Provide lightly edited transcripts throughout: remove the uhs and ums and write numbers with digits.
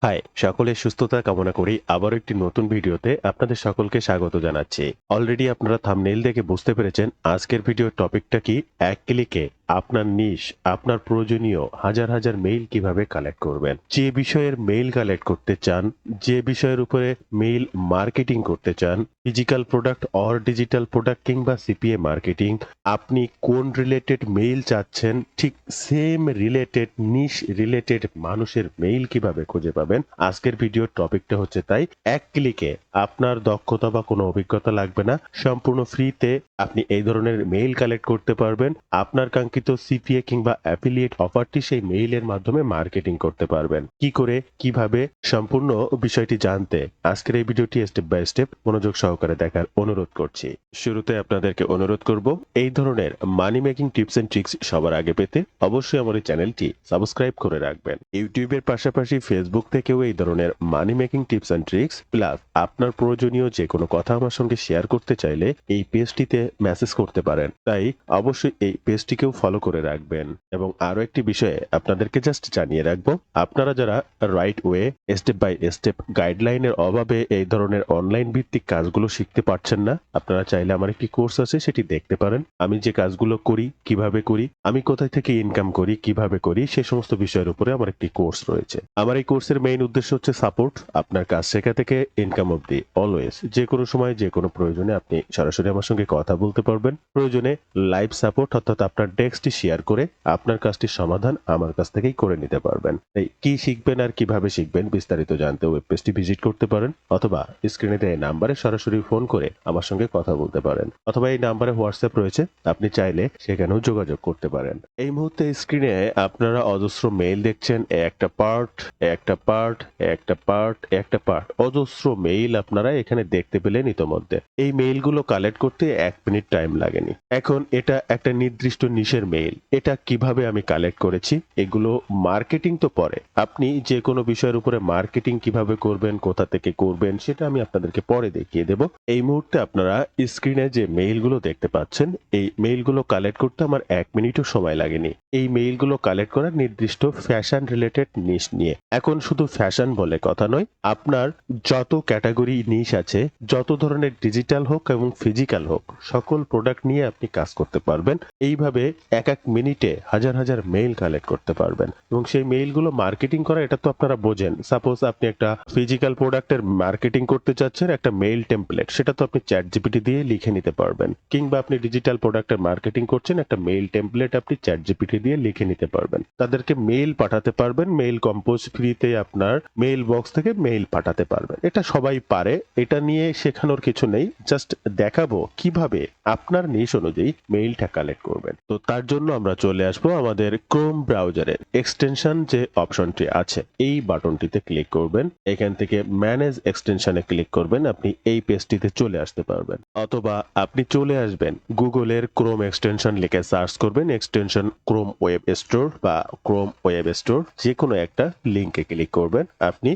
High, সকলের সুস্থতা কামনা করি। আবারও একটি নতুন ভিডিওতে আপনাদের সকলকে স্বাগত জানাচ্ছি। অলরেডি আপনারা থাম্বনেইল দেখে বুঝতে পেরেছেন আজকের ভিডিওর টপিকটা কি। এক ক্লিকে আপনার নিশ, আপনার প্রয়োজনীয় হাজার হাজার মেইল কিভাবে কালেক্ট করবেন। যে বিষয়ের মেইল কালেক্ট করতে চান, যে বিষয়ের উপরে মেইল মার্কেটিং করতে চান, physical product or digital product কিংবা সিপিএ মার্কেটিং, আপনি কোন রিলেটেড মেইল চাচ্ছেন, ঠিক সেম রিলেটেড নিশ রিলেটেড মানুষের মেইল কিভাবে খুঁজে পাবেন, আজকের ভিডিওর টপিকটা হচ্ছে তাই। এক ক্লিকে আপনার দক্ষতা বা কোনো অভিজ্ঞতা লাগবে না, সম্পূর্ণ ফ্রিতে আপনি এই ধরনের মেইল কালেক্ট করতে পারবেন। আপনার কাঙ্ক্ষিত সিপিএ কিংবা অ্যাফিলিয়েট অফারটি সেই মেইলের মাধ্যমে মার্কেটিং করতে পারবেন। কি করে, কিভাবে, সম্পূর্ণ বিষয়টি জানতে আজকের এই ভিডিওটি স্টেপ বাই স্টেপ মনোযোগ সহকারে দেখার অনুরোধ করছি। শুরুতে আপনাদেরকে অনুরোধ করব, এই ধরনের money making tips and tricks সবার আগে পেতে অবশ্যই আমার এই চ্যানেলটি সাবস্ক্রাইব করে রাখবেন। ইউটিউবের পাশাপাশি ফেসবুক থেকেও এই ধরনের money making tips and tricks plus আপনার প্রয়োজনীয় যে কোনো কথা আমার সঙ্গে শেয়ার করতে চাইলে এই পেজটিতে মেসেজ করতে পারেন। তাই অবশ্যই এই পেজটিকেও ফলো করে রাখবেন। এবং আরো একটি বিষয়ে আপনাদেরকে জাস্ট জানিয়ে রাখবো, আপনারা যারা right way step by step গাইডলাইনের অভাবে এই ধরনের অনলাইন ভিত্তিক কাজগুলো শিখতে পারছেন না, আপনারা চাইলে আমার একটি কোর্স আছে, সেটি দেখতে পারেন। আমি যে কাজগুলো করি, কিভাবে করি, আমি কোথায় থেকে ইনকাম করি, কিভাবে করি, সে সমস্ত বিষয়ের উপরে আমার একটি কোর্স রয়েছে। আমার এই কোর্সের মেইন উদ্দেশ্য হচ্ছে সাপোর্ট, আপনার কাজ শেখা থেকে ইনকাম অবধি অলওয়েজ যে কোনো সময় যে কোনো প্রয়োজনে আপনি সরাসরি আমার সঙ্গে কথা বলতে পারবেন। প্রয়োজনে লাইভ সাপোর্ট অর্থাৎ আপনার ডেস্কটি শেয়ার করে আপনার কাজটির সমাধান আমার কাছ থেকেই করে নিতে পারবেন। তাই কি শিখবেন আর কিভাবে শিখবেন বিস্তারিত জানতে ওয়েব পেজটি ভিজিট করতে পারেন, অথবা স্ক্রিনে দেওয়া নাম্বারে সরাসরি ফোন করে আমার সঙ্গে কথা বলতে পারেন, অথবা এই নাম্বারে হোয়াটসঅ্যাপ রয়েছে, আপনি চাইলে সেখানেও যোগাযোগ করতে পারেন। এই মুহূর্তে স্ক্রিনে আপনারা অজস্র মেইল দেখছেন, একটা পার্ট একটা পার্ট একটা পার্ট একটা পার্ট, অজস্র মেইল আপনারা এখানে দেখতে পেলেন ইতোমধ্যে। এই মেইলগুলো কালেক্ট করতে 1 মিনিট টাইম লাগেনি। এখন এটা একটা নির্দিষ্ট নিশের মেইল, এটা কিভাবে আমি কালেক্ট করেছি, এগুলো মার্কেটিং তো পরে, আপনি যে কোনো বিষয়ের উপরে মার্কেটিং কিভাবে করবেন, কোথা থেকে করবেন, সেটা আমি আপনাদেরকে পরে দেখিয়ে দেব। এই মুহূর্তে আপনারা স্ক্রিনে যে মেইলগুলো দেখতে পাচ্ছেন, এই মেইলগুলো কালেক্ট করতে আমার 1 মিনিটও সময় লাগেনি। এই মেইলগুলো কালেক্ট করার নির্দিষ্ট ফ্যাশন রিলেটেড নিশ নিয়ে। এখন শুধু ফ্যাশন বলে কথা নয়, আপনার যত ক্যাটাগরি নিশ আছে, যত ধরনের ডিজিটাল হোক এবং ফিজিক্যাল হোক, সকল প্রোডাক্ট নিয়ে আপনি কাজ করতে পারবেন। এইভাবে এক এক মিনিটে হাজার হাজার মেইল কালেক্ট করতে পারবেন। এবং সেই মেইলগুলো মার্কেটিং করা, এটা তো আপনারা বোঝেন। সাপোজ আপনি একটা ফিজিক্যাল প্রোডাক্টের মার্কেটিং করতে চাচ্ছেন, একটা মেইল টেমপ্লেট, সেটা তো আপনি চ্যাট জিপিটি দিয়ে লিখে নিতে পারবেন। কিংবা আপনি ডিজিটাল প্রোডাক্টের মার্কেটিং করছেন, একটা মেইল টেমপ্লেট আপনি চ্যাট জিপিটি দিয়ে লিখে নিতে পারবেন। তাদেরকে মেইল পাঠাতে পারবেন, মেইল কম্পোজ ফ্রিতে আপনার মেইল বক্স থেকে মেইল পাঠাতে পারবেন। এটা সবাই পারে, এটা নিয়ে শেখানোর কিছু নেই, জাস্ট দেখাবো কিভাবে আপনার নিশ অনুযায়ী মেইলটা কালেক্ট করবেন। তো তার জন্য আমরা চলে আসবো আমাদের ক্রোম ব্রাউজারের এক্সটেনশন যে অপশনটি আছে, এই বাটনটিতে ক্লিক করবেন। এখান থেকে ম্যানেজ এক্সটেনশনে ক্লিক করবেন, আপনি এই পেজটিতে চলে আসতে পারবেন। অথবা আপনি চলে আসবেন গুগলের ক্রোম এক্সটেনশন লিখে সার্চ করবেন, এক্সটেনশন ক্রোম ওয়েব স্টোর বা ক্রোম ওয়েব স্টোর, যে কোনো একটা লিঙ্কে ক্লিক করবেন। আপনি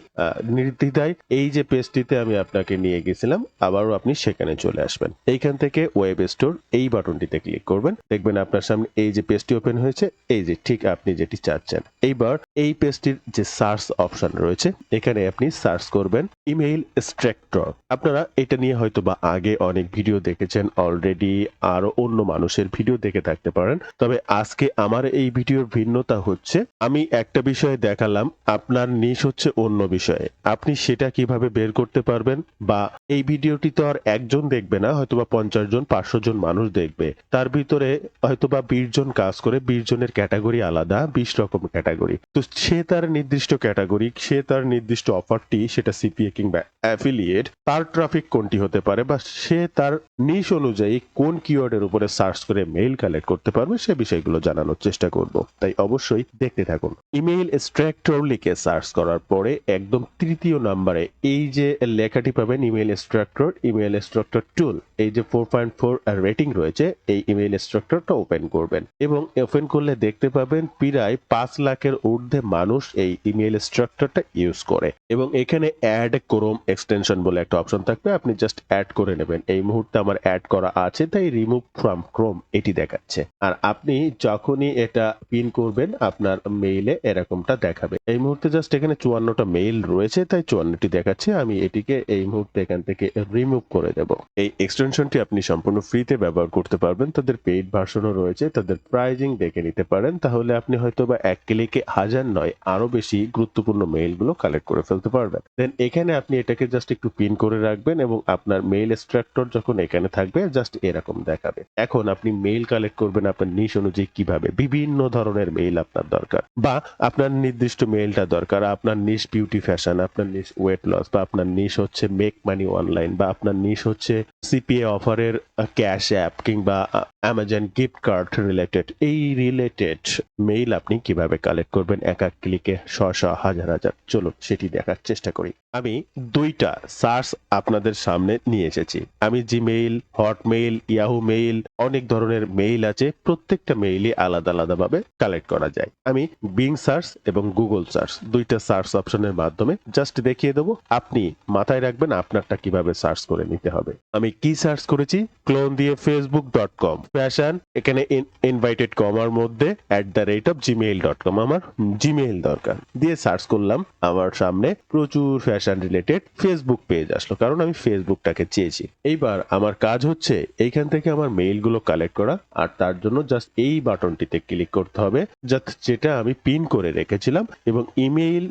নির্দ্বিধায় এই যে পেজটিতে আমি আপনাকে নিয়ে গেছিলাম, আবারও আপনি সেখানে চলে আসবেন। এইখান থেকে ওয়েব স্টোর এই বাটনটিতে ক্লিক করবেন, দেখবেন আপনার সামনে এই যে পেজটি ওপেন হয়েছে, এই যে ঠিক আপনি যেটি চাচ্ছেন। এইবার এই পেজটির যে সার্চ অপশন রয়েছে, এখানে আপনি সার্চ করবেন ইমেইল এক্সট্রাক্টর। আপনারা এটা নিয়ে হয়তো বা আগে অনেক ভিডিও দেখেছেন অলরেডি, আরো অন্য মানুষের ভিডিও দেখে থাকতে পারেন। তবে আজকে আমার এই ভিডিওর ভিন্নতা হচ্ছে, আমি একটা বিষয়ে দেখালাম, আপনার নিশ হচ্ছে অন্য বিষয়ে। আপনি সেটা কিভাবে বের করতে পারবেন, বা এই ভিডিওটি তো আর একজন দেখবে না, হয়তোবা 50 জন 500 জন মানুষ দেখবে, তার ভিতরে হয়তোবা 20 জন কাজ করে, 20 জনের ক্যাটাগরি আলাদা, 20 রকম ক্যাটাগরি। তো সে তার নির্দিষ্ট ক্যাটাগরি, সে তার নির্দিষ্ট অফারটি, সেটা সিপিএ কিংবা অ্যাফিলিয়েট, তার ট্রাফিক কোনটি হতে পারে, বা সে তার নিশ অনুযায়ী কোন কিওয়ার্ডের উপরে সার্চ করে মেইল কালেক্ট করতে পারবে, সে বিষয়গুলো জানানোর চেষ্টা করব। তাই অবশ্যই দেখতে থাকুন। ইমেইল এক্সট্রাক্টর লিখে সার্চ করার পরে একদম তৃতীয় নাম্বারে এই যে লেখাটি পাবেন, ইমেইল এক্সট্রাক্টর টুল, এই যে 4.4 রেটিং রয়েছে, এই ইমেইল এক্সট্রাক্টরটা ওপেন করবেন। করবেন এবং ওপেন করলে দেখতে পাবেন প্রায় 5 লাখের ঊর্ধ্বে মানুষ এই ইমেল স্ট্রাকচারটা ইউজ করে এবং এখানে অ্যাড ক্রোম এক্সটেনশন বলে একটা অপশন থাকবে, আপনি জাস্ট অ্যাড করে নেবেন। এই মুহূর্তে আমার অ্যাড করা আছে তাই রিমুভ ফ্রম ক্রোম এটি দেখাচ্ছে। আর আপনি যখনই এটা পিন করবেন আপনার মেইলে এরকমটা দেখাবে। এই মুহূর্তে জাস্ট এখানে 54টা মেইল রয়েছে তাই 54টি দেখাচ্ছে। আমি এটিকে এই মুহূর্তে এখান থেকে রিমুভ করে দেব। এই এক্সটেনশনটি আপনি সম্পূর্ণ ফ্রিতে ব্যবহার করতে পারবেন। তাদের পেইড ভার্সনও রয়েছে, তাদের প্রাইজিং দেখে নিতে পারেন। তাহলে আপনি হয়তোবা এক ক্লিকে হাজার নয় আরো বেশি গুরুত্বপূর্ণ মেইলগুলো কালেক্ট করে ফেলতে পারবেন। দেন এখানে আপনি এটাকে জাস্ট একটু পিন করে রাখবেন এবং আপনার মেইল এক্সট্রাক্টর যখন এখানে থাকবে জাস্ট এরকম দেখাবে। এখন আপনি মেইল কালেক্ট করবেন আপনার নিশ অনুযায়ী কিভাবে। বিভিন্ন ধরনের মেইল আপনার দরকার বা আপনার নির্দিষ্ট মেইলটা দরকার, আপনার নিশ বিউটি ফ্যাশন, আপনার নিশ ওয়েট লস, বা আপনার নিশ হচ্ছে মেক মানি অনলাইন, বা আপনার নিশ হচ্ছে সিপিএ অফারের ক্যাশ অ্যাপ কিংবা অ্যামাজন গিফট কার্ড রিলেটেড। এই রিলেটেড মেইল আপনি কিভাবে কালেক্ট করবেন এক এক ক্লিকে হাজার হাজার। চলুন সেটি দেখার চেষ্টা করি। আমি দুইটা সার্চ আপনাদের সামনে নিয়ে এসেছি। আমি জিমেইল, হটমেইল, ইয়াহু মেইল, অনেক ধরনের মেইল আছে, প্রত্যেকটা মেইলই আলাদা আলাদা ভাবে কালেক্ট করা যায়। আমি বিং সার্চ এবং গুগল সার্চ দুইটা সার্চ অপশনের মাধ্যমে জাস্ট দেখিয়ে দেবো, আপনি মাথায় রাখবেন আপনারটা কিভাবে সার্চ করে নিতে হবে। আমি কি সার্চ করেছি, ক্লোন দিয়ে facebook.com, ফ্যাশন এখানে ইনভাইটেড কমার মধ্যে @gmail.com, আমার জিমেইল দরকার, দিয়ে সার্চ করলাম। আমার সামনে প্রচুর ফ্যাশন রিলেটেড ফেসবুক পেজ আসলো কারণ আমি ফেসবুকটাকে চেয়েছি। এইবার আমার কাজ হচ্ছে এইখান থেকে আমার মেইলগুলো কালেক্ট করা, আর তার জন্য জাস্ট এই বাটনটিতে ক্লিক করতে হবে যেটা আমি পিন করে রেখেছিলাম এবং ইমেইল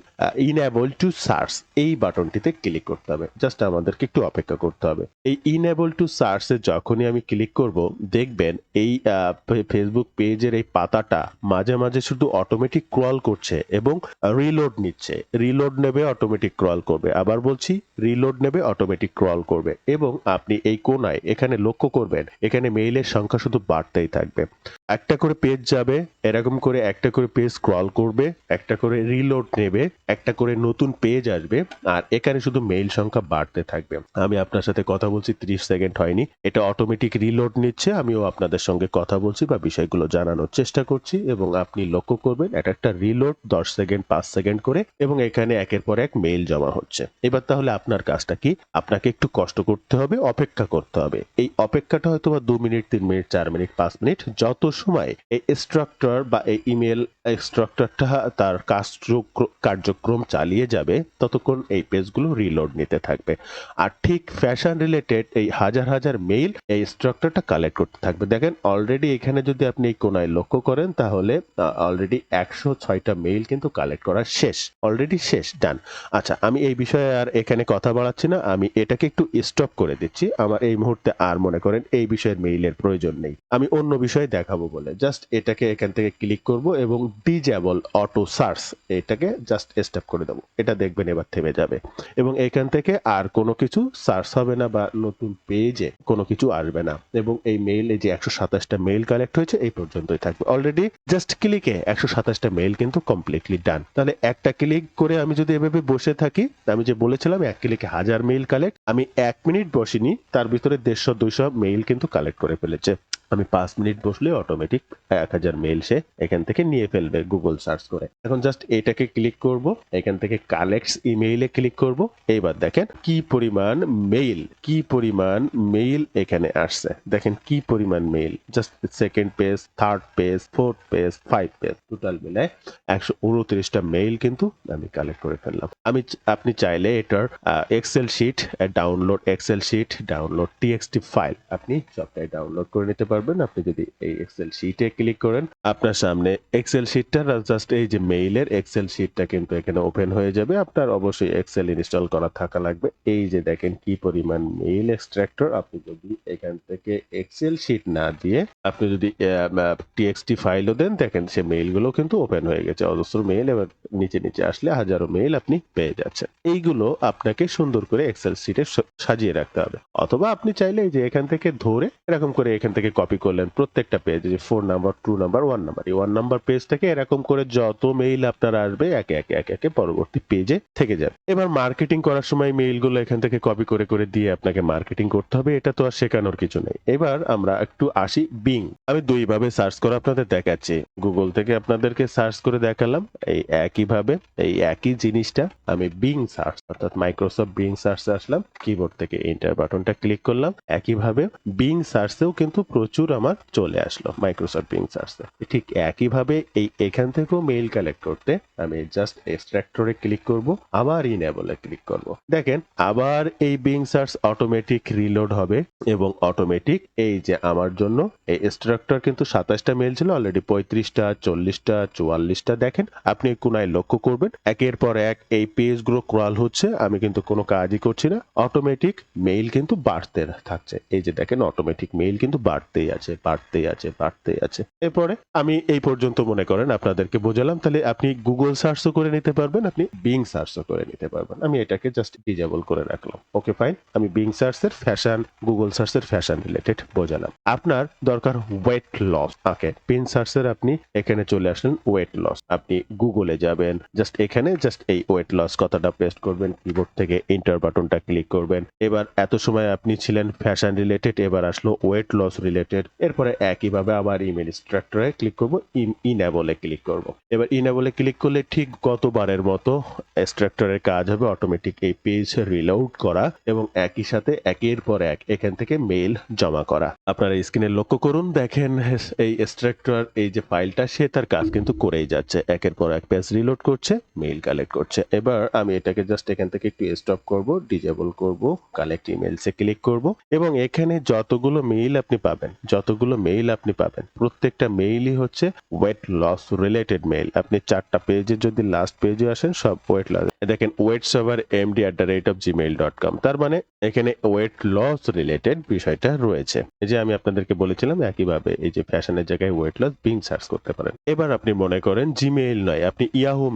ইনেবল টু সার্চ এই বাটনটিতে ক্লিক করতে হবে। জাস্ট আমাদেরকে একটু অপেক্ষা করতে হবে। এই ইনেবল টু সার্চে যখনই আমি ক্লিক করব দেখবেন এই ফেসবুক পেজের এই পাতাটা মাঝে মাঝে শুধু অটোমেটিক ক্রল করছে এবং রিলোড নিচ্ছে। রিলোড নেবে, অটোমেটিক ক্রল করবে, আবার বলছি রিলোড নেবে, অটোমেটিক ক্রল করবে। এবং আপনি এই কোনায় এখানে লক্ষ্য করবেন এখানে মেইলের সংখ্যা শুধু বাড়তেই থাকবে। একটা করে পেজ যাবে, এরকম করে একটা করে পেজ স্ক্রল করবে, একটা করে রিলোড নেবে, একটা করে নতুন পেজ আসবে, আর এখানে শুধু মেইল সংখ্যা বাড়তে থাকবে। আমি আপনার সাথে কথা বলছি 30 সেকেন্ড হয়নি, এটা অটোমেটিক রিলোড নিচ্ছে। আমিও আপনাদের সঙ্গে কথা বলছি বা বিষয়গুলো জানানোর চেষ্টা করছি এবং আপনি লক্ষ্য করবেন একটা রিলোড 10 সেকেন্ড 5 সেকেন্ড করে এবং এখানে একের পর এক মেইল জমা হচ্ছে। এবার তাহলে আপনার কাজটা কি, আপনাকে একটু কষ্ট করতে হবে, অপেক্ষা করতে হবে। এই অপেক্ষাটা হয়তো বা 2 মিনিট 3 মিনিট 4 মিনিট 5 মিনিট, যত সময় এই স্ট্রাকচার বা এই ইমেল স্ট্রাকচারটা তার কার্যক্রম চালিয়ে যাবে ততক্ষণ এই পেজগুলো রিলোড নিতে থাকবে। আর ঠিক ফ্যাশন রিলেটেড এই হাজার হাজার মেইল এই স্ট্রাকচারটা কালেক্ট করতে থাকবে। দেখেন অলরেডি এখানে যদি আপনি এই কোনায় লক্ষ্য করেন তাহলে অলরেডি 106টা মেইল কিন্তু কালেক্ট করা শেষ, অলরেডি শেষ, ডান। আচ্ছা, আমি এই বিষয়ে আর এখানে কথা বাড়াচ্ছি না, আমি এটাকে একটু স্টপ করে দিচ্ছি। আমার এই মুহূর্তে আর মনে করেন এই বিষয়ের মেইলের প্রয়োজন নেই, আমি অন্য বিষয়ে দেখাবো বলে জাস্ট এটাকে এখান থেকে ক্লিক করব এবং ডিজেবল অটো সার্চ এটাকে জাস্ট স্টপ করে দেবো। এটা দেখবেন এবার থেমে যাবে এবং এখান থেকে আর কোনো কিছু সার্চ হবে না বা নতুন পেজে কোনো কিছু আসবে না এবং এই মেইল এই যে 127টা মেইল কালেক্ট হয়েছে এই পর্যন্তই থাকবে। অলরেডি জাস্ট ক্লিকে 127টা মেইল কিন্তু কমপ্লিটলি ডান। তাহলে একটা ক্লিক করে আমি যদি এভাবে বসে থাকি, আমি যে বলেছিলাম এক ক্লিকে 1000 মেইল কালেক্ট, আমি 1 মিনিট বসিনি তার ভিতরে 150-200 মেইল কিন্তু কালেক্ট করে ফেলেছে। আমি 5 মিনিট বসলে অটোমেটিক 1000 মেইল সে এখান থেকে নিয়ে ফেলবে গুগল সার্চ করে। এখন জাস্ট এটাকে ক্লিক করব, এখান থেকে কালেক্টস ইমেইলে ক্লিক করব। এইবার দেখেন কি পরিমাণ মেইল এখানে আসছে, দেখেন কি পরিমাণ mail. Just second page, third page, fourth page, 5 page, total মিলায় 129টা মেইল কিন্তু আমি কালেক্ট করে ফেললাম। আপনি চাইলে এটার Excel sheet download TXT file আপনি সবটাই ডাউনলোড করে নিতে পারবেন। আপনি যদি এই এক্সেল শিটে ক্লিক করেন আপনার সামনে এক্সেল শিটটা জাস্ট এই যে মেইলের এক্সেল শিটটা কিন্তু এখানে ওপেন হয়ে যাবে। আপনার অবশ্যই এক্সেল ইনস্টল করা থাকা লাগবে। এই যে দেখেন কি পরিমাণ মেইল এক্সট্রাক্টর, আপনি যদি এখান থেকে এক্সেল শিট না দিয়ে আপনি যদি টিএক্সটি ফাইলও দেন দেখেন সে মেইলগুলো কিন্তু ওপেন হয়ে গেছে, অজস্র মেইল। এবার নিচে আসলে হাজারো মেইল আপনি পেয়ে যাচ্ছেন। এইগুলো আপনাকে সুন্দর করে এক্সেল শিটে সাজিয়ে রাখতে হবে, অথবা আপনি চাইলে যে এখান থেকে ধরে এরকম করে এখান থেকে কপি করলেন প্রত্যেকটা পেজ, যে 4 নাম্বার, 2 নাম্বার, 1 নাম্বার, এই 1 নাম্বার পেজ থেকে এরকম করে যত মেইল আপনার আসবে একে একে একে একে পরবর্তী পেজে থেকে যাবে। এবার মার্কেটিং করার সময় মেইলগুলো এখান থেকে কপি করে করে দিয়ে আপনাকে মার্কেটিং করতে হবে, এটা তো আর শেখানোর কিছু নেই। এবার আমরা একটু আসি বিং। আমি দুই ভাবে সার্চ করে আপনাদের দেখাচ্ছি। গুগল থেকে আপনাদেরকে সার্চ করে দেখালাম, এই একইভাবে এই একই জিনিসটা আমি বিং সার্চ অর্থাৎ মাইক্রোসফট বিং সার্চে আসলাম, কিবোর্ড থেকে এন্টার বাটনটা ক্লিক করলাম। একইভাবে বিং সার্চেও কিন্তু প্রচুর আমার চলে আসলো মাইক্রোসফট বিং সার্চে। ঠিক একইভাবে এখান থেকেও মেইল কালেক্ট করতে আমি জাস্ট এক্সট্রাক্টরে ক্লিক করব, আবার ইনেবলে ক্লিক করব। দেখেন আবার এই বিং সার্চ অটোমেটিক রিলোড হবে এবং অটোমেটিক এই যে আমার জন্য এই এক্সট্রাক্টর কিন্তু 27টা মেইল ছিল, অলরেডি 35টা, 40টা, 44টা। দেখেন আপনি কোনায় লক্ষ্য করবেন একের পর এক এই পেজগুলো ক্রল হচ্ছে, আমি কিন্তু কোনো কাজই করছি না, অটোমেটিক মেইল কিন্তু বাড়তে থাকছে। এই যে দেখেন অটোমেটিক মেইল কিন্তু বাড়তেই আছে, বাড়তেই আছে, বাড়তেই আছে। এরপরে আমি এই পর্যন্ত মনে করেন আপনাদেরকে বোঝালাম, তাহলে আপনি গুগল সার্চও করে নিতে পারবেন, আপনি বিং সার্চও করে নিতে পারবেন। আমি এটাকে জাস্ট ডিজেবল করে রাখলাম। ওকে ফাইন, আমি বিং সার্চের ফ্যাশন, গুগল সার্চের ফ্যাশন রিলেটেড বোঝালাম। আপনার দরকার ওয়েট লস। ওকে, পিন সার্চের আপনি এখানে চলে আসলেন ওয়েট লস, আপনি গুগলে যাবেন, জাস্ট এখানে জাস্ট এই ওয়েট লস কথাটা পেস্ট করবেন, কিবোর্ড থেকে এন্টার বাটনটা ক্লিক করবেন। এবার এত সময় আপনি ছিলেন ফ্যাশন রিলেটেড, এবার আসলো ওয়েট লস রিলেটেড। এরপরে একইভাবে আবার ইমেল স্ট্রাকচারে ক্লিক করব, ইনেবলে ক্লিক করব। এবার ইনেবলে ক্লিক করলে ঠিক গতবারের মতো স্ট্রাকচারের কাজ হবে, অটোমেটিক এই পেজ রিলোড করা এবং একই সাথে একের পর এক এখান থেকে মেইল জমা করা। আপনারা স্ক্রিনে লক্ষ্য করুন, দেখেন এই স্ট্রাকচার এই যে ফাইলটা সে তার কাজ কিন্তু করেই যাচ্ছে, একের পর এক পেজ রিলোড করছে, মেইল কালেক্ট করছে। এবার আমি এটাকে জাস্ট এখান থেকে একটু স্টপ করব, ডিজেবল করব, কালেক্ট ইমেলসে ক্লিক করব এবং এখানে যতগুলো মেইল আপনি পাবেন, যতগুলো মেইল আপনি পাবেন প্রত্যেকটা মেইলই হচ্ছে ওয়েট লস রিলেটেড মেইল। আপনি 4টা পেজে যদি লাস্ট পেজে আসেন সব ওয়েট লস। দেখেন waitservermd@gmail.com, তার মানে এখানে ওয়েট লস রিলেটেড বিষয়টা রয়েছে। এই যে আমি আপনাদেরকে বলেছিলাম একইভাবে এই যে ফ্যাশনের জায়গায় ওয়েট লস বিং সার্চ করতে পারেন। এবার আপনি মনে করেন জিমেইল নয়, আপনি ইয়াহু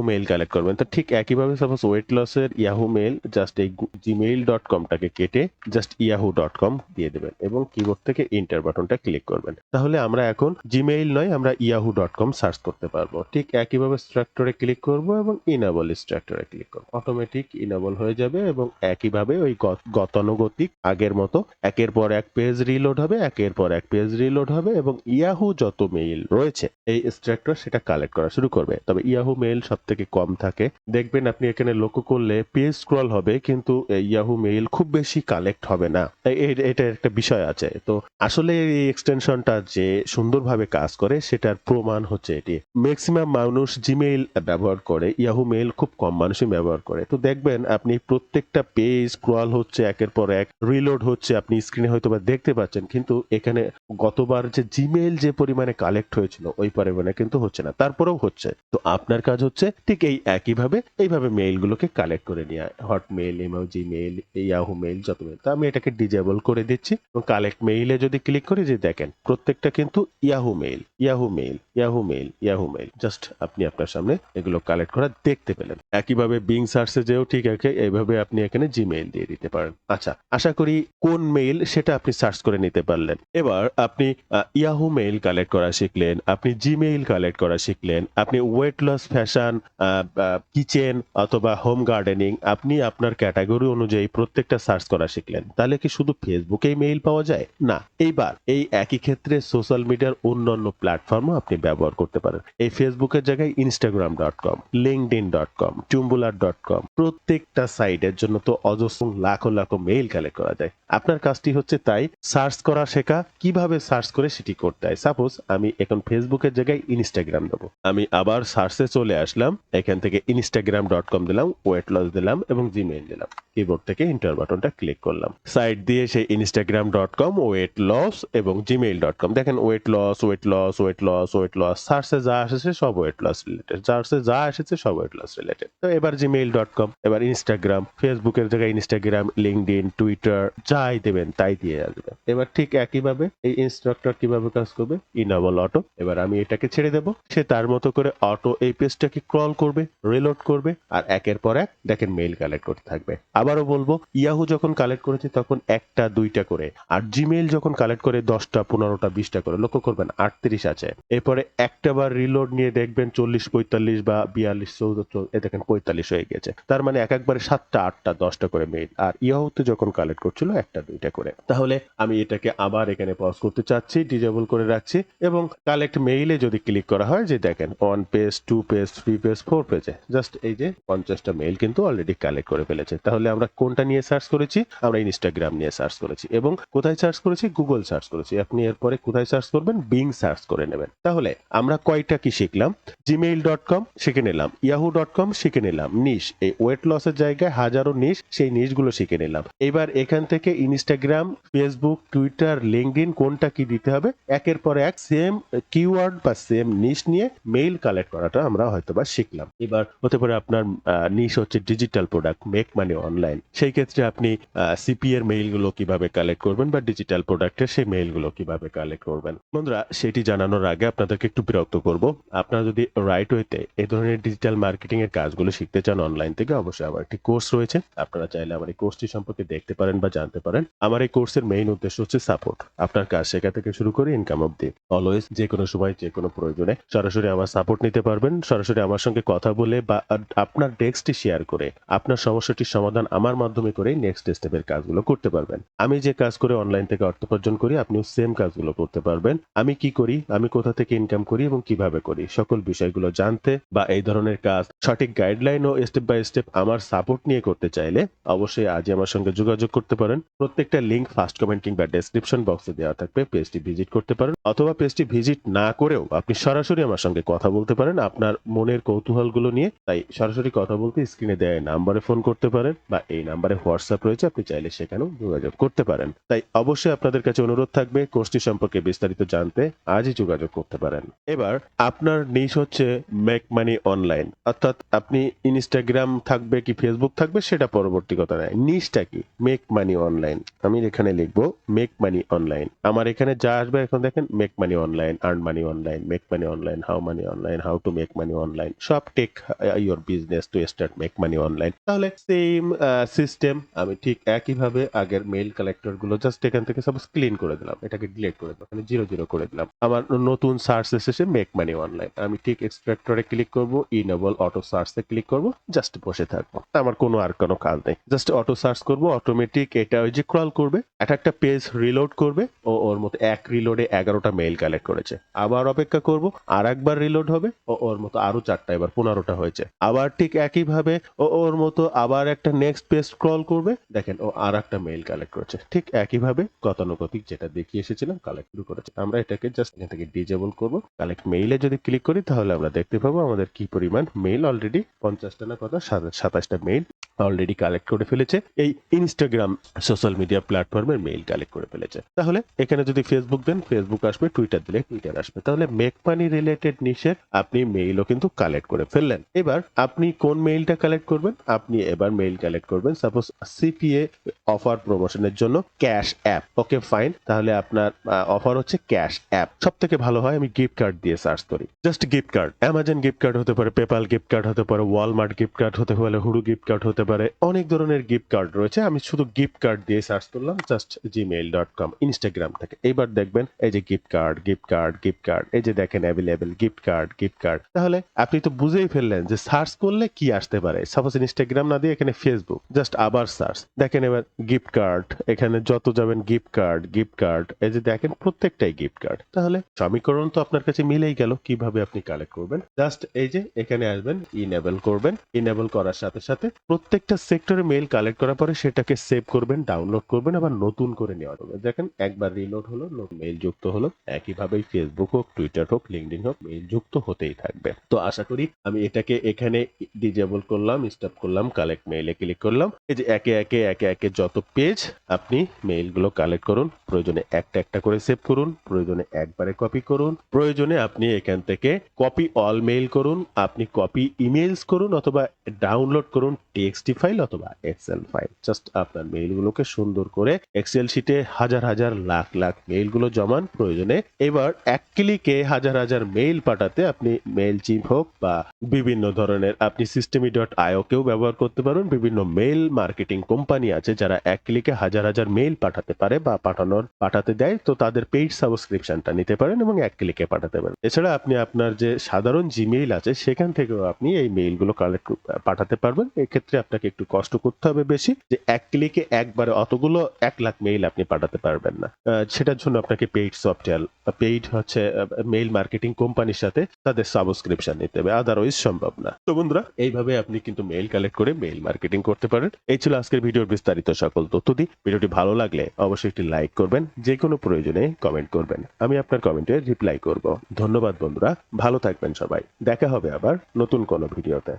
মেইল কালেক্ট করবেন, তো ঠিক একইভাবে সাপোজ ওয়েট লসের ইয়াহু মেইল জাস্ট এই gmail.com-টাকে কেটে জাস্ট yahoo.com দিয়ে দেবেন এবং কিবোর্ড থেকে এন্টার বাটনটা ক্লিক করবেন। তাহলে আমরা এখন জিমেইল নয়, আমরা yahoo.com সার্চ করতে পারবো। ঠিক একইভাবে স্ট্রাকচারে ক্লিক করব এবং ইনেবল স্ট্রাকচারে ক্লিক করব, অটোমেটিক ইনেবল হয়ে যাবে এবং একইভাবে ওই গতানুগতিক আগের মতো একের পর এক পেজ রিলোড হবে, একের পর এক পেজ রিলোড হবে এবং ইয়াহু যত মেইল রয়েছে এই স্ট্রাকচার সেটা কালেক্ট করা শুরু করবে। তবে ইয়াহু মেইল সব থেকে কম থাকে, দেখবেন আপনি এখানে লক্ষ্য করলে পেজ স্ক্রল হবে কিন্তু ইয়াহু মেইল খুব বেশি কালেক্ট হবে না, এটা একটা বিষয় আছে। তো আসলে এই এক্সটেনশনটা যে সুন্দরভাবে কাজ করে সেটার প্রমাণ হচ্ছে এটি। ম্যাক্সিমাম মানুষ জিমেইল ব্যবহার করে, ইয়াহু মেইল খুব কম মানুষই ব্যবহার করে। তো দেখবেন আপনি প্রত্যেকটা পেজ স্ক্রল হচ্ছে, একের পর এক রিলোড হচ্ছে, আপনি স্ক্রিনে হয়তো বা দেখতে পাচ্ছেন, কিন্তু এখানে গতবার যে জিমেইল যে পরিমাণে কালেক্ট হয়েছিল ওই পরিমাণে কিন্তু হচ্ছে না, তারপরেও হচ্ছে। তো আপনার কাজ হচ্ছে ঠিক এই একইভাবে এইভাবে মেইলগুলোকে কালেক্ট করে নেওয়া, Hotmail, email, Gmail, Yahoo mail যত মেইল। তো আমি এটাকে ডিজেবল করে দিচ্ছি এবং কালেক্ট মেইলে যদি ক্লিক করি, যে দেখেন প্রত্যেকটা কিন্তু Yahoo mail, Yahoo mail, Yahoo mail, Yahoo mail, just আপনি আপনার সামনে এগুলো কালেক্ট করা দেখতে পেলেন। একইভাবে বিং সার্চে যেও ঠিক আছে, এইভাবে আপনি এখানে জিমেইল দিয়ে দিতে পারেন। আচ্ছা, আশা করি কোন মেইল সেটা আপনি সার্চ করে নিতে পারলেন। এবার আপনি ইয়াহু মেইল কালেক্ট করা শিখলেন, আপনি জিমেইল কালেক্ট করা শিখলেন, আপনি ওয়েট লস, ফ্যাশন, কিচেন অথবা হোম গার্ডেনিং, আপনি আপনার ক্যাটাগরি অনুযায়ী প্রত্যেকটা সার্চ করা শিখলেন। তাহলে কি শুধু ফেসবুকেই মেইল পাওয়া যায়? না, এইবার এই একই ক্ষেত্রে সোশ্যাল মিডিয়ার অন্যান্য প্ল্যাটফর্মও আপনি ব্যবহার করতে পারেন। এই ফেসবুকের জায়গায় instagram.com, linkedin.com, tumblr.com, প্রত্যেকটা সাইটের জন্য তো অজস্র লাখো লাখো মেইল কালেক্ট করা যায়। আপনার কাজটি হচ্ছে তাই সার্চ করা শেখা, কিভাবে সার্চ করে সেটি করতে হয়। সাপোজ আমি এখন ফেসবুকের জায়গায় ইনস্টাগ্রাম দেবো, আমি আবার সার্চে চলে আসলাম, এখান থেকে instagram.com দিলাম, ওয়েট লস দিলাম এবং জিমেইল দিলাম, কিবোর্ড থেকে এন্টার বাটনটা ক্লিক করলাম। সাইট দিয়ে সেই instagram.com, ওয়েট লস এবং gmail.com, দেখেন weight loss, weight loss, weight loss, weight loss, সার্চে যা এসেছে সব ওয়েট লস রিলেটেড, সার্চে যা এসেছে সব ওয়েট লস রিলেটেড। তো এবার gmail.com, এবার ইনস্টাগ্রাম, ফেসবুকের জায়গায় ইনস্টাগ্রাম, লিঙ্কডইন, টুইটার যাই দেবেন তাই দিয়ে আসবে। এবার ঠিক একইভাবে এই ইনস্ট্রাক্টর কিভাবে কাজ করবে, ইনেবল অটো। এবার আমি এটাকে ছেড়ে দেব, সে তার মতো করে অটো এই পেজটাকে ক্রল করবে, রিলোড করবে, আর একের পর এক দেখেন মেইল কালেক্ট করতে থাকবে। আবারও বলবো, ইয়াহু যখন কালেক্ট করেছে তখন একটা দুইটা করে, আর জিমেইল যখন কালেক্ট করে 10টা 15টা 20টা করে, লক্ষ্য করবেন 38 আছে। এরপরে একটা বার রিলোড নিয়ে দেখবেন 40 45 বা 42 44, এ দেখেন 45 হয়ে গেছে। তার মানে একবারে 7টা 8টা 10টা করে মেইল। আর ইয়াহুতে যখন কালেক্ট করছিল একটা দুইটা করে। তাহলে আমি এটাকে আবার এখানে পজ করতে চাচ্ছি, ডিজেবল করে রাখছি, এবং কালেক্ট মেইলে যদি ক্লিক করা হয়, যে দেখেন 1 পেজ 2 পেজ 3 পেজ 4 পেজে জাস্ট এই যে 50টা মেইল কিন্তু অলরেডি কালেক্ট করে ফেলেছে। তাহলে আমরা কোনটা নিয়ে সার্চ করেছি? আমরা ইনস্টাগ্রাম নিয়ে সার্চ করেছি। এবং কোথায় সার্চ করেছি? গুগল সার্চ করেছি। আপনি এরপরে কোথায় সার্চ করবেন? বিং সার্চ করে নেবেন। তাহলে আমরা কয়টা কি শিখলাম? gmail.com শিখে নিলাম, yahoo.com শিখে নিলাম, নিশ এই ওয়েট লসের জায়গায় হাজারো নিশ, সেই নিশগুলো শিখে নিলাম। এবার এখান থেকে ইনস্টাগ্রাম, ফেসবুক, টুইটার, লিঙ্কডইন কোনটা কি দিতে হবে, একের পর এক সেম কিওয়ার্ড বা সেম নিশ নিয়ে মেইল কালেক্ট করাটা আমরা হয়তোবা শিখলাম। এবার হতে পারে আপনার নিশ হচ্ছে digital product, make money online. সেই ক্ষেত্রে আপনি সিপি এর মেইলগুলো কিভাবে কালেক্ট করবেন বা ডিজিটাল প্রোডাক্টের সেই মেইলগুলো কিভাবে কালেক্ট করবেন। বন্ধুরা, সেটি জানানোর আগে আপনাদেরকে একটু বিরক্ত করব। আপনারা যদি রাইট ওয়েতে এই ধরনের ডিজিটাল মার্কেটিং এর কাজগুলো শিখতে চান অনলাইন থেকে, অবশ্যই আমার একটি কোর্স রয়েছে। আপনারা চাইলে আমার এই কোর্সটি সম্পর্কে দেখতে পারেন বা জানতে পারেন। আমার এই কোর্সের মেইন উদ্দেশ্য হচ্ছে সাপোর্ট, আপনার কাজ শেখা থেকে শুরু করে ইনকাম অবধি। অলওয়েজ যে কোনো সময় যে কোনো প্রয়োজনে সরাসরি আমার সাপোর্ট নিতে পারবেন। সরাসরি আমার সঙ্গে কথা বলে বা আপনার ডেস্কটি শেয়ার করে আপনার সমস্যাটির সমাধান আমার মাধ্যমে করে নেক্সট স্টেপের কাজগুলো করতে পারবেন। আমি যে কাজ করে অনলাইন থেকে অর্থ উপার্জন করি, আপনিও সেম কাজগুলো করতে পারবেন। আমি কি করি, আমি কোথা থেকে ইনকাম করি এবং কিভাবে করি, সকল বিষয়গুলো জানতে বা এই ধরনের কাজ সঠিক গাইডলাইন ও স্টেপ বাই স্টেপ আমার সাপোর্ট নিয়ে করতে চাইলে অবশ্যই আজই আমার সঙ্গে যোগাযোগ করতে পারেন। প্রত্যেকটা লিংক ফার্স্ট কমেন্ট কিংবা ডেসক্রিপশন বক্সে দেওয়া থাকবে, পেজটি ভিজিট করতে পারেন, অথবা পেজটি ভিজিট না করেও আপনি সরাসরি আমার সঙ্গে কথা বলতে পারেন আপনার মনের কৌতূহলগুলো নিয়ে। তাই সরাসরি কথা বলতে স্ক্রিনে দেওয়া নাম্বারে ফোন করতে পারেন বা এই নাম্বারে হোয়াটসঅ্যাপ রয়েছে, আপনি চাইলে সেখানেও যোগাযোগ করতে পারেন। তাই অবশ্যই আপনাদের কাছে অনুরোধ থাকবে, কোর্সটি সম্পর্কে বিস্তারিত জানতে আজই যোগাযোগ করতে পারেন। এবার আপনার নিশ হচ্ছে মেক মানি অনলাইন, অর্থাৎ আপনি ইনস্টাগ্রাম থাকবে কি ফেসবুক থাকবে সেটা পরবর্তী কথা নয়, নিশটা কি? Make money online. আমি এখানে লিখবো মেক মানি অনলাইন। আমার এখানে যা আসবে এখন দেখেন, make money online, earn money online, make money online, how money online, how to make money online, সব take your business to start make money online. তাহলে সেম সিস্টেম আমি ঠিক একইভাবে আগের মেইল কালেক্টর গুলো জাস্ট এখান থেকে সাপোজ ক্লিন করে দিলাম, এটাকে ডিলিট করে দিলাম, মানে 0 করে দিলাম। আমার নতুন সার্চ এসেছে মেক মানি অনলাইন, আমি ঠিক এক্সট্রাক্টরে ক্লিক করব, ইনেবল অটো সার্চে ক্লিক করব, জাস্ট বসে থাকবো। আমার আর কোনো কাজ নেই, জাস্ট অটো সার্চ করব, অটোমেটিক এটা ওই যে ক্রল করবে, একটা পেজ রিলোড করবে, ও ওর মতো এক রিলোডে 11টা মেইল কালেক্ট করেছে। আবার অপেক্ষা করব, আর একবার রিলোড হবে, ও ওর মতো আরো 4টা, এবার 15টা হয়েছে। আবার ঠিক একইভাবে ও ওর মতো আবার একটা নেক্সট পেজ স্ক্রল করবে, দেখেন ও আর একটা মেইল কালেক্ট করেছে। ঠিক একইভাবে গতানুগতিক যেটা দেখিয়ে এসেছিলাম কালেক্ট শুরু করেছে। আমরা এটাকে জাস্ট এখান থেকে ডিজেবল করব। কালেক্ট মেইলে যদি ক্লিক করি তাহলে আমরা দেখতে পাবো আমাদের কি পরিমাণ মেইল, অলরেডি 50টা না কত 27টা মেইল অলরেডি কালেক্ট করে ফেলেছে। এই ইনস্টাগ্রাম সোশ্যাল মিডিয়া প্ল্যাটফর্মের মেইল কালেক্ট করে ফেলেছে। তাহলে এখানে যদি ফেসবুক দেন ফেসবুক আসবে, টুইটার দিলে টুইটার আসবে। তাহলে মেক মানি রিলেটেড নিশের আপনি মেইলও কিন্তু কালেক্ট করে ফেললেন। এবার আপনি কোন মেইলটা কালেক্ট করবেন? আপনি এবার মেইল কালেক্ট করবেন সাপোজ সিপিএ অফার প্রমোশনের জন্য ক্যাশ অ্যাপ। ওকে ফাইন, তাহলে আপনার অফার হচ্ছে ক্যাশ অ্যাপ। সব থেকে ভালো হয় আমি গিফট কার্ড দিয়ে সার্চ করি, just gift card. Amazon gift card হতে পারে, পেপাল গিফট কার্ড হতে পারে, ওয়ালমার্ট গিফট কার্ড হতে পারে, হুডু গিফট কার্ড হতে পারে, অনেক ধরনের গিফট কার্ড রয়েছে। আমি শুধু গিফট কার্ড দিয়ে সার্চ করলাম জাস্ট gmail.com ইনস্টাগ্রাম থেকে। এইবার দেখবেন এই যে gift card gift card gift card, এই যে দেখেন available gift card gift card. তাহলে আপনি তো বুঝেই ফেললেন যে সার্চ করলে কি আসতে পারে। সাপোজ ইনস্টাগ্রাম না দিয়ে এখানে ফেসবুক, জাস্ট আবার সার্চ, দেখেন এবার গিফট কার্ড, এখানে যত যাবেন গিফট কার্ড গিফট কার্ড, এই যে দেখেন প্রত্যেকটাই গিফট কার্ড। তাহলে সমীকরণ তো আপনার কাছে মিলেই গেল কিভাবে আপনি কালেক্ট করবেন। জাস্ট এই যে এখানে আসবেন, ইনেবল করবেন, ইনেবল করার সাথে সাথে প্রত্যেক প্রত্যেকটা সেক্টরে মেইল কালেক্ট করার পরে সেটাকে সেভ করবেন, ডাউনলোড করবেন, আবার নতুন করে নেওয়া হবে। দেখেন একবার রিলোড হলো, নতুন মেইল যুক্ত হলো। একইভাবেই ফেসবুক হোক, টুইটার হোক, লিঙ্কডইন হোক, মেইল যুক্ত হতেই থাকবে। তো আশা করি আমি এটাকে এখানে ডিজেবল করলাম, স্টপ করলাম, কালেক্ট মেইলে ক্লিক করলাম। এই যে একে একে যত পেজ আপনি মেইলগুলো কালেক্ট করুন, প্রয়োজনে একটা একটা করে সেভ করুন, প্রয়োজনে একবারে কপি করুন, প্রয়োজনে আপনি এখান থেকে কপি অল মেইল করুন, আপনি কপি ইমেইলস করুন, অথবা ডাউনলোড করুন টিএক্সটি ফাইল অথবা এক্সেল ফাইল। জাস্ট আপনার মেইলগুলোকে সুন্দর করে এক্সেল শিটে হাজার হাজার লাখ লাখ মেইলগুলো জমান। প্রয়োজনে এবার এক ক্লিকে হাজার হাজার মেইল পাঠাতে আপনি মেইল চিপ হোক বা বিভিন্ন ধরনের আপনি systemy.io কেও ব্যবহার করতে পারেন। বিভিন্ন মেইল মার্কেটিং কোম্পানি আছে যারা এক ক্লিকে হাজার হাজার মেইল পাঠাতে পারে বা পাঠাতে দেয়। তো তাদের পেইড সাবস্ক্রিপশনটা নিতে পারেন এবং এক ক্লিকে পাঠাতে পারেন। এছাড়া আপনি আপনার যে সাধারণ জিমেইল আছে সেখান থেকেও আপনি এই মেইলগুলো পাঠাতে পারবেন। এক্ষেত্রে আপনাকে একটু কষ্ট করতে হবে বেশি, যে এক ক্লিকে একবারে অতগুলো 1 লাখ মেইল আপনি পাঠাতে পারবেন না। সেটার জন্য আপনাকে পেইড সফটওয়্যার, পেইড হচ্ছে মেইল মার্কেটিং কোম্পানির সাথে তাদের সাবস্ক্রিপশন নিতে হবে, আদারওয়াইজ সম্ভব না। তো বন্ধুরা, এইভাবে আপনি কিন্তু মেইল কালেক্ট করে মেইল মার্কেটিং করতে পারেন। এই ছিল আজকের ভিডিওর বিস্তারিত সকল তথ্যটি। ভিডিওটি ভালো লাগলে অবশ্যই একটি লাইক করবেন, যে কোনো প্রয়োজনে কমেন্ট করবেন, আমি আপনার কমেন্টে রিপ্লাই করব। ধন্যবাদ বন্ধুরা, ভালো থাকবেন সবাই। দেখা হবে আবার নতুন কোনো ভিডিওতে।